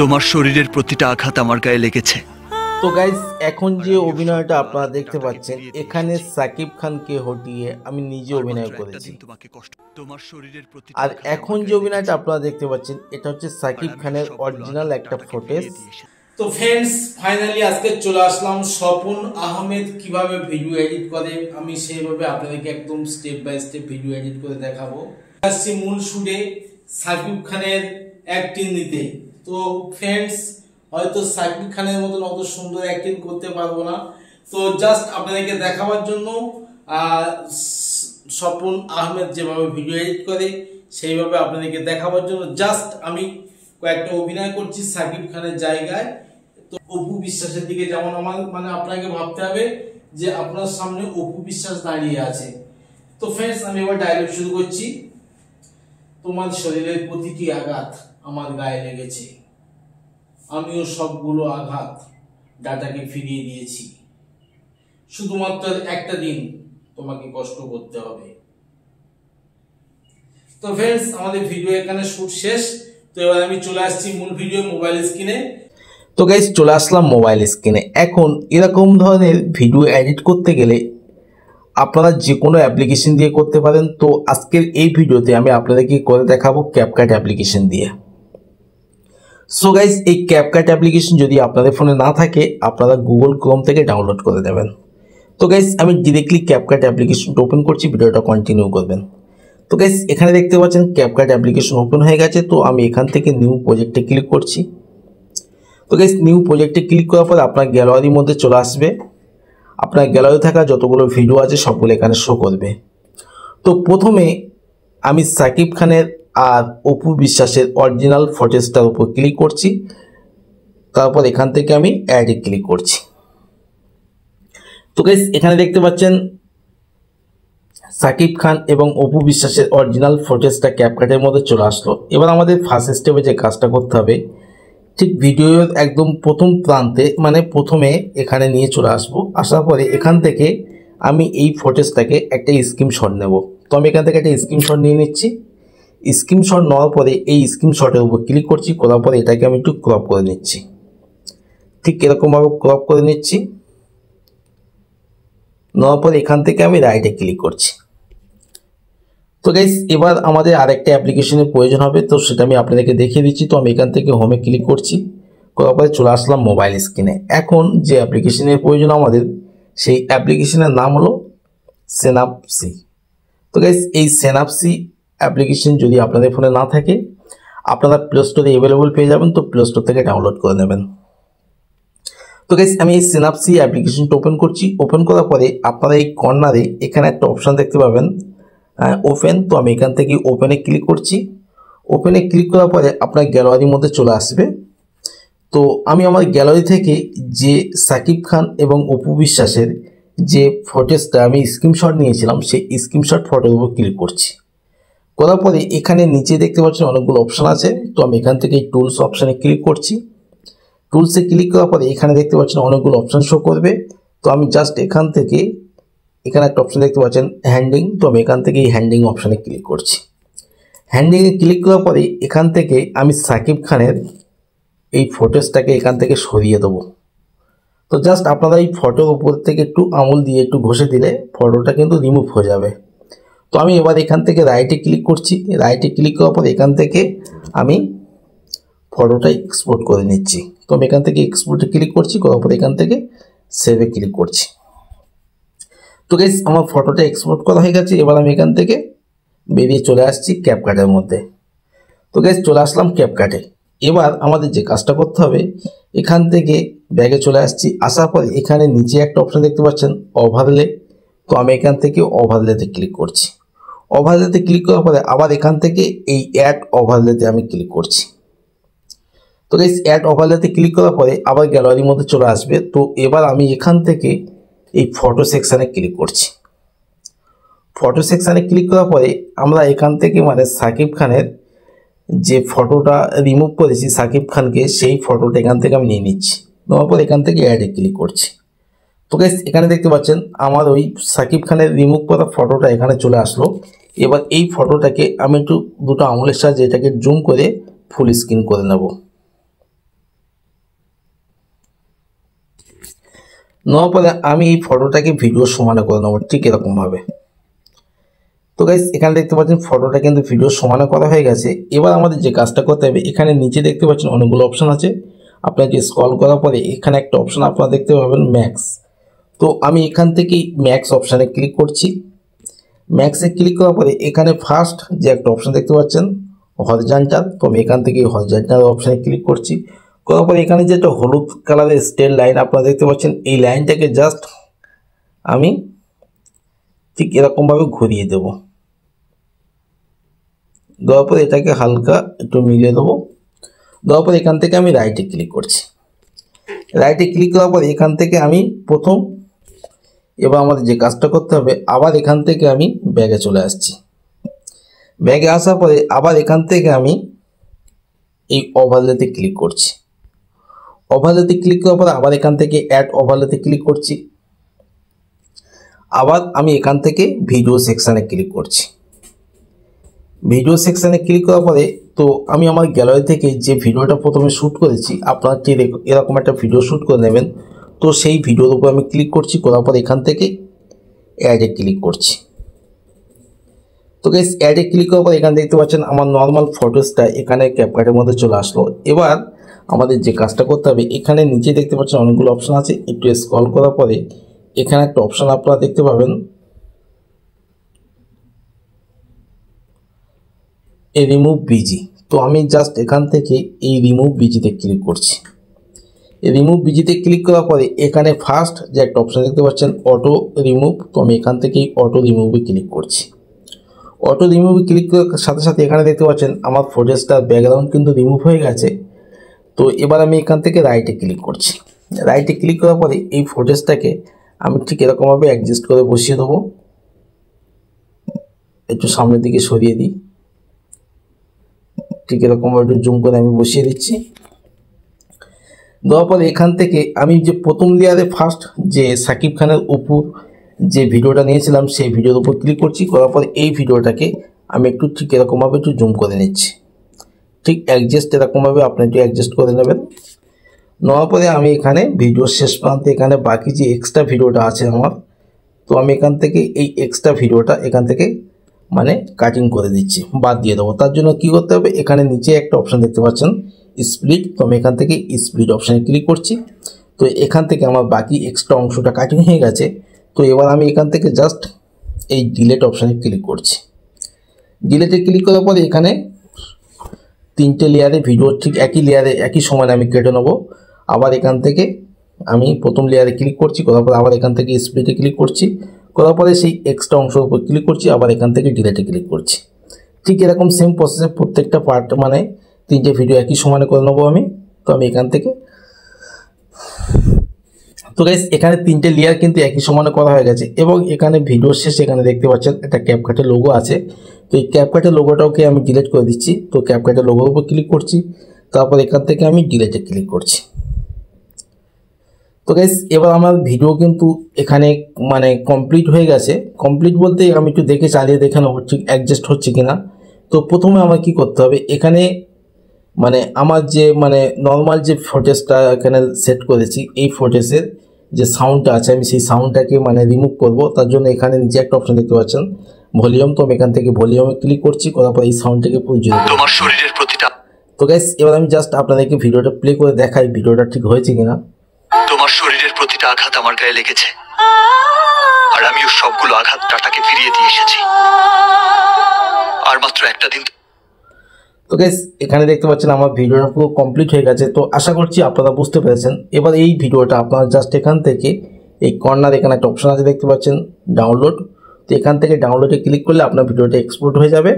তোমার শরীরের প্রতিটা আঘাত আমার গায়ে লেগেছে। তো গাইস, এখন যে অভিনয়টা আপনারা দেখতে পাচ্ছেন, এখানে সাকিব খানকে হটিয়ে আমি নিজে অভিনয় করেছি। আর এখন যে অভিনয়টা আপনারা দেখতে পাচ্ছেন, এটা হচ্ছে সাকিব খানের অরিজিনাল একটা ফুটেজ। তো ফ্রেন্ডস, ফাইনালি আজকে চলে আসলাম স্বপন আহমেদ কিভাবে ভিডিও এডিট করে, আমি সেইভাবে আপনাদেরকে একদম step by step video edit করে দেখাবো। আসছি মূল শুটে সাকিব খানের অ্যাক্টিং দিতে। তো ফ্রেন্ডস, হয়তো সাকিব খানের মতন অত সুন্দর অ্যাক্টিং করতে পারবো না, তো জাস্ট আপনাদেরকে দেখাবার জন্য স্বপন আহমেদ যেভাবে ভিডিও এডিট করে সেইভাবে আপনাদেরকে দেখাবার জন্য জাস্ট আমি কয়েকটা অভিনয় করছি সাকিব খানের জায়গায়। তো অপু বিশ্বাসের দিকে যেমন আমার আপনাকে ভাবতে হবে যে আপনার সামনে অপু বিশ্বাস দাঁড়িয়ে আছে। তো ফ্রেন্ডস, আমি এবার ডায়লগ শুরু করছি। তোমার শরীরের প্রতিটি আঘাত আমার গায়ে লেগেছে, আমিও সবগুলো আঘাত ডাটাকে ফিরিয়ে দিয়েছি। শুধুমাত্র একটা দিন তোমাকে কষ্ট করতে হবে। তো ফ্রেন্ডস, আমাদের ভিডিও এখানে শুট শেষ। তো এবার আমি চলে আসছি মূল ভিডিও মোবাইল স্ক্রিনে। তো গাইস, চলে আসলাম মোবাইল স্ক্রিনে। এখন এরকম ধরনের ভিডিও এডিট করতে গেলে আপনারা যে কোনো অ্যাপ্লিকেশন দিয়ে করতে পারেন। তো আজকের এই ভিডিওতে আমি আপনাদেরকে করে দেখাবো ক্যাপকাট অ্যাপ্লিকেশন দিয়ে। সো গাইস, এই ক্যাপকাট অ্যাপ্লিকেশন যদি আপনাদের ফোনে না থাকে, আপনারা গুগল ক্রোম থেকে ডাউনলোড করে দেবেন। তো গাইস, আমি ডিরেক্টলি ক্যাপকাট অ্যাপ্লিকেশনটা ওপেন করছি, ভিডিওটা কন্টিনিউ করবেন। তো গাইস, এখানে দেখতে পাচ্ছেন ক্যাপকাট অ্যাপ্লিকেশন ওপেন হয়ে গেছে। তো আমি এখান থেকে নিউ প্রজেক্টে ক্লিক করছি। তো গাইস, নিউ প্রজেক্টে ক্লিক করার পর আপনার গ্যালারির মধ্যে চলে আসবে। আপনার গ্যালারি থাকা যতগুলো ভিডিও আছে সবগুলো এখানে শো করবে। তো প্রথমে আমি সাকিব খানের আর অপু বিশ্বাসের অরিজিনাল ফুটেজটার উপর ক্লিক করছি। তারপর এখান থেকে আমি অ্যাডে ক্লিক করছি। তো গাইস, এখানে দেখতে পাচ্ছেন সাকিব খান এবং অপু বিশ্বাসের অরিজিনাল ফুটেজটা ক্যাপকাটের মধ্যে চলে আসলো। এবার আমাদের ফার্স্ট স্টেপে যে কাজটা করতে হবে, ঠিক ভিডিওর একদম প্রথম প্রান্তে প্রথমে এখানে নিয়ে চলে আসবো। আসার পরে এখান থেকে আমি এই ফুটেজটাকে একটা স্ক্রিনশট নেব। তো আমি এখান থেকে একটা স্ক্রিনশট নিয়ে নিচ্ছি। স্ক্রিনশট নেওয়ার পরে এই স্ক্রিনশটের উপর ক্লিক করছি, করার পরে এটাকে আমি একটু ক্রপ করে নিচ্ছি। ঠিক এরকমভাবে ক্রপ করে নিচ্ছি। নেওয়ার পরে এখান থেকে আমি রাইটে ক্লিক করছি। তো গাইস, এবার আমাদের আরেকটা অ্যাপ্লিকেশনের প্রয়োজন হবে, তো সেটা আমি আপনাদেরকে দেখিয়ে দিচ্ছি। তো আমি এখান থেকে হোমে ক্লিক করছি, করার পরে চলে আসলাম মোবাইল স্ক্রিনে। এখন যে অ্যাপ্লিকেশনের প্রয়োজন আমাদের, সেই অ্যাপ্লিকেশনের নাম হলো সিনাপসি। তো গাইস, এই সিনাপসি অ্যাপ্লিকেশন যদি আপনাদের ফোনে না থাকে, আপনারা প্লে স্টোরে অ্যাভেলেবল পেয়ে যাবেন। তো প্লে স্টোর থেকে ডাউনলোড করে নেবেন। তো গাইস, আমি এই সিনাপসি অ্যাপ্লিকেশনটা ওপেন করছি। ওপেন করার পরে আপনারা এই কর্নারে এখানে একটা অপশান দেখতে পাবেন, ওপেন। তো আমি এখান থেকে ওপেনে ক্লিক করছি। ওপেনে ক্লিক করার পরে আপনার গ্যালারির মধ্যে চলে আসবে। তো আমি আমার গ্যালারি থেকে যে সাকিব খান এবং অপু বিশ্বাসের যে ফুটেজটা আমি স্ক্রিনশট নিয়েছিলাম, সেই স্ক্রিনশট ফটোর উপর ক্লিক করছি। করার পরে এখানে নিচে দেখতে পাচ্ছেন অনেকগুলো অপশান আছে। তো আমি এখান থেকে টুলস অপশানে ক্লিক করছি। টুলসে ক্লিক করার পরে এখানে দেখতে পাচ্ছেন অনেকগুলো অপশান শো করবে। তো আমি জাস্ট এখান থেকে এখানে একটা অপশান দেখতে পাচ্ছেন হ্যান্ডিং। তো আমি এখান থেকে এই হ্যান্ডিং অপশানে ক্লিক করছি। হ্যান্ডিংয়ে ক্লিক করার পরে এখান থেকে আমি সাকিব খানের এই ফুটেজটাকে এখান থেকে সরিয়ে দেবো। তো জাস্ট আপনারা এই ফটোর উপর থেকে একটু আঙুল দিয়ে একটু ঘষে দিলে ফটোটা কিন্তু রিমুভ হয়ে যাবে। তো আমি এবার এখান থেকে রাইটে ক্লিক করছি। রাইটে ক্লিক করার পর এখান থেকে আমি ফটোটা এক্সপোর্ট করে নিচ্ছি। তো আমি এখান থেকে এক্সপোর্টে ক্লিক করছি, করার পর এখান থেকে সেভে ক্লিক করছি। তো গাইস, আমার ফটোটা এক্সপোর্ট করা হয়ে গেছে। এবার আমি এখান থেকে বেরিয়ে চলে আসছি ক্যাপকাটের মধ্যে। তো গাইস, চলে আসলাম ক্যাপকাটে। এবার আমাদের যে কাজটা করতে হবে, এখান থেকে ব্যাগে চলে আসছি। আসার পরে এখানে নিচে একটা অপশান দেখতে পাচ্ছেন ওভারলে। তো আমি এখান থেকে ওভারলেতে ক্লিক করছি। ওভারলেতে ক্লিক করার পরে আবার এখান থেকে এই অ্যাড ওভারলেতে আমি ক্লিক করছি। তো গাইস, অ্যাড ওভারলেতে ক্লিক করার পরে আবার গ্যালারির মধ্যে চলে আসবে। তো এবার আমি এখান থেকে এই ফটো সেকশানে ক্লিক করছি। ফটো সেকশানে ক্লিক করার পরে আমরা এখান থেকে সাকিব খানের যে ফটোটা রিমুভ করেছি সাকিব খানকে, সেই ফটোটা এখান থেকে আমি নিয়ে নিচ্ছি। নেওয়ার পর এখান থেকে অ্যাডে ক্লিক করছি। তো গাইস, এখানে দেখতে পাচ্ছেন আমার ওই সাকিব খানের রিমুভ করা ফটোটা এখানে চলে আসলো। এবার এই ফটোটাকে আমি একটু দুটো আঙুলের সাহায্যে এটাকে জুম করে ফুল স্ক্রিন করে নেব। নেওয়ার পরে আমি এই ফটোটাকে ভিডিও সমানে করে নেবো ঠিক এরকমভাবে। তো গাইস এখানে দেখতে পাচ্ছেন ফটোটা কিন্তু ভিডিও সমানে করা হয়ে গেছে। এবার আমাদের যে কাজটা করতে হবে, এখানে নিচে দেখতে পাচ্ছেন অনেকগুলো অপশান আছে। আপনার যে স্ক্রল করার পরে এখানে একটা অপশান আপনারা দেখতে পাবেন ম্যাক্স। তো আমি এখান থেকেই ম্যাক্স অপশানে ক্লিক করছি। ম্যাক্সে ক্লিক করার পরে এখানে ফার্স্ট যে একটা অপশান দেখতে পাচ্ছেন হরিজন্টাল, তো আমি এখান থেকে হরিজন্টাল অপশানে ক্লিক করছি। করার পরে এখানে যে একটা হলুদ কালারের স্টেল লাইন আপনারা দেখতে পাচ্ছেন, এই লাইনটাকে জাস্ট আমি ঠিক এরকমভাবে ঘুরিয়ে দেব। দেওয়ার পরে এটাকে হালকা একটু মিলিয়ে দেবো। দেওয়ার পরে এখান থেকে আমি রাইটে ক্লিক করছি। রাইটে ক্লিক করার পরে এখান থেকে আমি প্রথম, এবার আমাদের যে কাজটা করতে হবে, আবার এখান থেকে আমি ব্যাগে চলে আসছি। ব্যাগে আসার পরে আবার এখান থেকে আমি এই ওভারলেতে ক্লিক করছি। ওভারলেতে ক্লিক করার পরে আবার এখান থেকে অ্যাড ওভারলেতে ক্লিক করছি। আবার আমি এখান থেকে ভিডিও সেকশানে ক্লিক করছি। ভিডিও সেকশানে ক্লিক করার পরে তো আমি আমার গ্যালারি থেকে যে ভিডিওটা প্রথমে শ্যুট করেছি, আপনারা ঠিক এরকম একটা ভিডিও শ্যুট করে নেবেন। তো সেই ভিডিওর উপর আমি ক্লিক করছি। করার পর এখান থেকে অ্যাডে ক্লিক করছি। তো গাইস অ্যাডে ক্লিক করার পর এখানে দেখতে পাচ্ছেন আমার নর্মাল ফটোসটা এখানে ক্যাপকাটের মধ্যে চলে আসলো। এবার আমাদের যে কাজটা করতে হবে, এখানে নিচে দেখতে পাচ্ছেন অনেকগুলো অপশান আছে। একটু স্ক্রল করার পরে এখানে একটা অপশান আপনারা দেখতে পাবেন এই রিমুভ বিজি। তো আমি জাস্ট এখান থেকে এই রিমুভ বিজিতে ক্লিক করছি। এই রিমুভ বিজিতে ক্লিক করার পরে এখানে ফার্স্ট যে একটা অপশান দেখতে পাচ্ছেন অটো রিমুভ, তো আমি এখান থেকেই অটো রিমুভে ক্লিক করছি। অটো রিমুভে ক্লিক করার সাথে সাথে এখানে দেখতে পাচ্ছেন আমার ফটোসটার ব্যাকগ্রাউন্ড কিন্তু রিমুভ হয়ে গেছে। তো এবার আমি এখান থেকে রাইটে ক্লিক করছি। রাইটে ক্লিক করার পরে এই ফটোসটাকে আমি ঠিক এরকমভাবে অ্যাডজাস্ট করে বসিয়ে দেবো। একটু সামনের দিকে সরিয়ে দিই, ঠিক এরকমভাবে একটু জুম করে আমি বসিয়ে দিচ্ছি। দেওয়ার পরে এখান থেকে আমি যে প্রথম লেয়ারে ফার্স্ট যে সাকিব খানের উপর যে ভিডিওটা নিয়েছিলাম সেই ভিডিওর উপর ক্লিক করছি। করার পরে এই ভিডিওটাকে আমি একটু ঠিক এরকমভাবে একটু জুম করে নিচ্ছি। ঠিক অ্যাডজাস্ট এরকমভাবে আপনি একটু অ্যাডজাস্ট করে নেবেন। নেওয়ার পরে আমি এখানে ভিডিওর শেষ প্রান্তে এখানে বাকি যে এক্সট্রা ভিডিওটা আছে আমার, তো আমি এখান থেকে এই এক্সট্রা ভিডিওটা এখান থেকে মানে কাটিং করে দিচ্ছি, বাদ দিয়ে দেবো। তার জন্য কী করতে হবে, এখানে নিচে একটা অপশান দেখতে পাচ্ছেন স্প্লিট, তো আমি এখান থেকে স্প্লিট অপশানে ক্লিক করছি। তো এখান থেকে আমার বাকি এক্সট্রা অংশটা কাটিং হয়ে গেছে। তো এবার আমি এখান থেকে জাস্ট এই ডিলেট অপশানে ক্লিক করছি। ডিলেটে ক্লিক করার পরে এখানে 3টে লেয়ারে ভিডিও ঠিক একই লেয়ারে একই সময় আমি কেটে নেবো। আবার এখান থেকে আমি প্রথম লেয়ারে ক্লিক করছি। করার পরে আবার এখান থেকে স্প্লিটে ক্লিক করছি। করার পরে সেই এক্সট্রা অংশের উপর ক্লিক করছি। আবার এখান থেকে ডিলেটে ক্লিক করছি। ঠিক এরকম সেম প্রসেসে প্রত্যেকটা পার্ট মানে 3টে ভিডিও একই সমানে করে নেবো আমি। তো আমি এখান থেকে, তো গাইস এখানে 3টে লেয়ার কিন্তু একই সমানে করা হয়ে গেছে। এবং এখানে ভিডিওর শেষে এখানে দেখতে পাচ্ছেন একটা ক্যাপকাটের লোগো আছে। তো এই ক্যাপকাটের লোগোটাকে আমি ডিলিট করে দিচ্ছি। তো ক্যাপকাটের লোগোর উপর ক্লিক করছি। তারপর এখান থেকে আমি ডিলেটে ক্লিক করছি। তো গাইস এবার আমার ভিডিও কিন্তু এখানে মানে কমপ্লিট হয়ে গেছে। কমপ্লিট বলতে আমি একটু দেখে চালিয়ে দেখে নেবো ঠিক অ্যাডজাস্ট হচ্ছে কিনা। তো প্রথমে আমার কি করতে হবে, এখানে মানে আমার যে মানে নর্মাল যে ফুটেজটা এখানে সেট করেছি, এই ফুটেজের যে সাউন্ডটা আছে আমি সেই সাউন্ডটাকে মানে রিমুভ করব। তার জন্য এখানে নিচে একটা অপশন দেখতে পাচ্ছেন ভলিউম, তো আমি এখান থেকে ভলিউমে ক্লিক করছি। করার পর এই সাউন্ডটাকে পুরো জুড়ে দেবো। তোমার শরীরের প্রতিটা তো গাইস এবার আমি জাস্ট আপনাদেরকে ভিডিওটা প্লে করে দেখাই ভিডিওটা ঠিক হয়েছে কিনা। তোমার শরীরের প্রতিটা আঘাত আমার গায়ে লেগেছে, আর আমিও সবগুলো আঘাত টাটাকে ফিরিয়ে দিয়ে এসেছি। আর মাত্র একটা দিন। তো গাইস এখানে দেখতে পাচ্ছেন আমার ভিডিওটা পুরো কমপ্লিট হয়ে গেছে। তো আশা করছি আপনারা বুঝতে পেরেছেন। এবার এই ভিডিওটা আপনারা জাস্ট এখান থেকে এই কর্নার এখানে একটা অপশন আছে দেখতে পাচ্ছেন ডাউনলোড, তো এখান থেকে ডাউনলোডে ক্লিক করলে আপনার ভিডিওটা এক্সপোর্ট হয়ে যাবে।